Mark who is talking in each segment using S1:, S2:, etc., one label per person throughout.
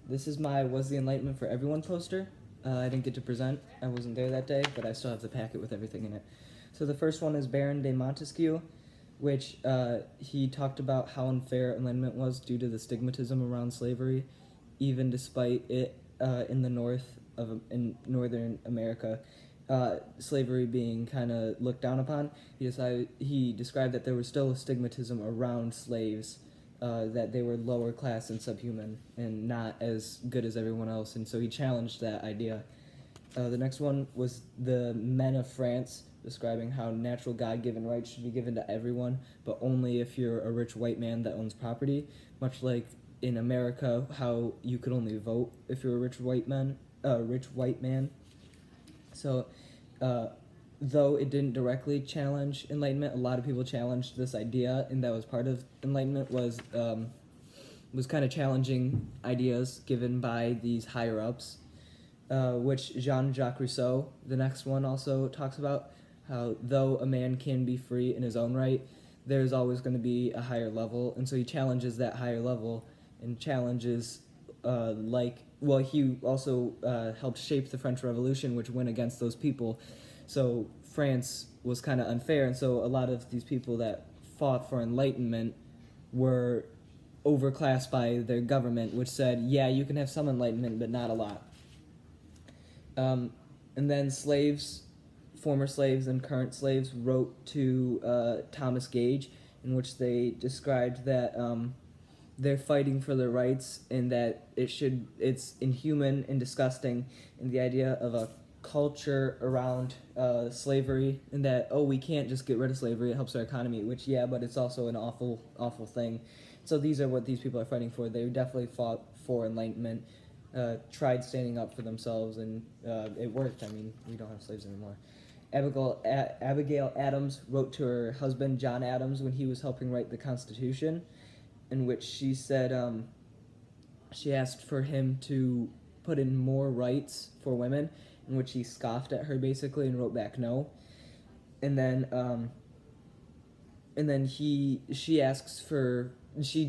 S1: This is my Was the Enlightenment for Everyone poster. I didn't get to present. I wasn't there that day, but I still have the packet with everything in it. So the first one is Baron de Montesquieu, which he talked about how unfair enlightenment was due to the stigmatism around slavery, even despite it in the in northern America, slavery being kind of looked down upon. He described that there was still a stigmatism around slaves, that they were lower class and subhuman and not as good as everyone else, and so he challenged that idea. The next one was the Men of France, describing how natural God-given rights should be given to everyone, but only if you're a rich white man that owns property, much like in America, how you could only vote if you're a rich white man. So, though it didn't directly challenge Enlightenment, a lot of people challenged this idea, and that was part of Enlightenment, was kind of challenging ideas given by these higher-ups, which Jean-Jacques Rousseau, the next one, also talks about, how though a man can be free in his own right, there's always going to be a higher level, and so he challenges that higher level, and challenges, he also helped shape the French Revolution, which went against those people. So France was kind of unfair, and so a lot of these people that fought for enlightenment were overclassed by their government, which said, yeah, you can have some enlightenment, but not a lot. And then former slaves and current slaves wrote to Thomas Gage, in which they described that they're fighting for their rights, and that it's inhuman and disgusting, and the idea of a culture around slavery, and that, we can't just get rid of slavery, it helps our economy, which, yeah, but it's also an awful thing. So these are what these people are fighting for. They definitely fought for enlightenment, tried standing up for themselves, and it worked. I mean, we don't have slaves anymore. Abigail Adams wrote to her husband, John Adams, when he was helping write the Constitution, in which she said she asked for him to put in more rights for women, in which he scoffed at her basically and wrote back no. And then she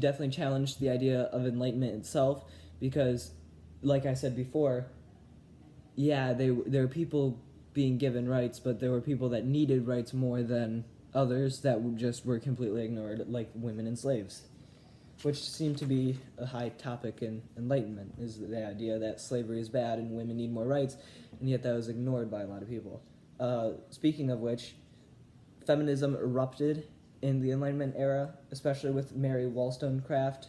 S1: definitely challenged the idea of enlightenment itself, because, like I said before, yeah, there were people being given rights, but there were people that needed rights more than others that just were completely ignored, like women and slaves, which seemed to be a high topic in Enlightenment, is the idea that slavery is bad and women need more rights, and yet that was ignored by a lot of people. Speaking of which, feminism erupted in the Enlightenment era, especially with Mary Wollstonecraft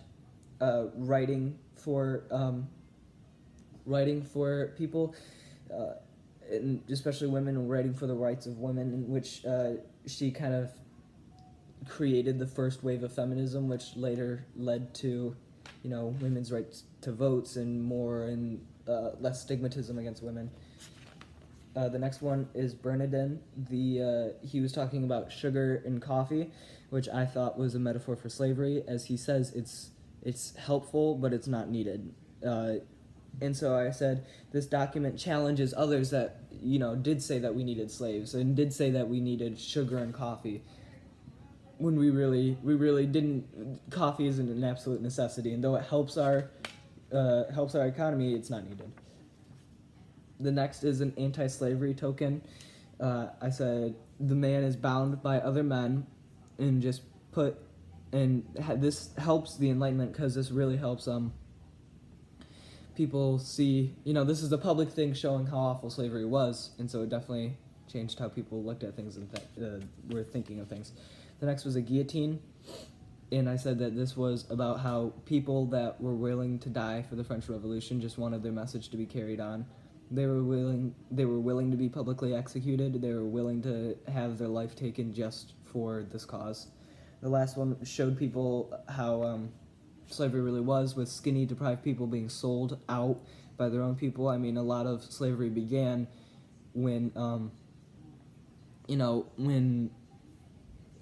S1: writing for people, and especially women, writing for the rights of women, in which she kind of created the first wave of feminism, which later led to, women's rights to votes and more and less stigmatism against women. The next one is Bernardin. He was talking about sugar and coffee, which I thought was a metaphor for slavery, as he says it's helpful, but it's not needed. And so I said, this document challenges others that, did say that we needed slaves and did say that we needed sugar and coffee, when we really didn't. Coffee isn't an absolute necessity, and though it helps our economy, it's not needed. The next is an anti-slavery token. I said the man is bound by other men, and this helps the Enlightenment, because this really helps people see, this is a public thing showing how awful slavery was, and so it definitely changed how people looked at things and were thinking of things. The next was a guillotine, and I said that this was about how people that were willing to die for the French Revolution just wanted their message to be carried on. They were willing to be publicly executed. They were willing to have their life taken just for this cause. The last one showed people how slavery really was, with skinny, deprived people being sold out by their own people. I mean, a lot of slavery began when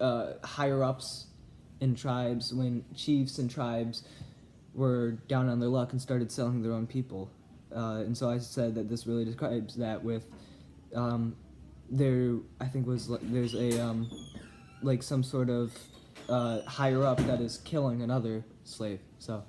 S1: higher-ups in tribes, when chiefs and tribes were down on their luck and started selling their own people. And so I said that this really describes that with, there's some sort of higher up that is killing another slave. So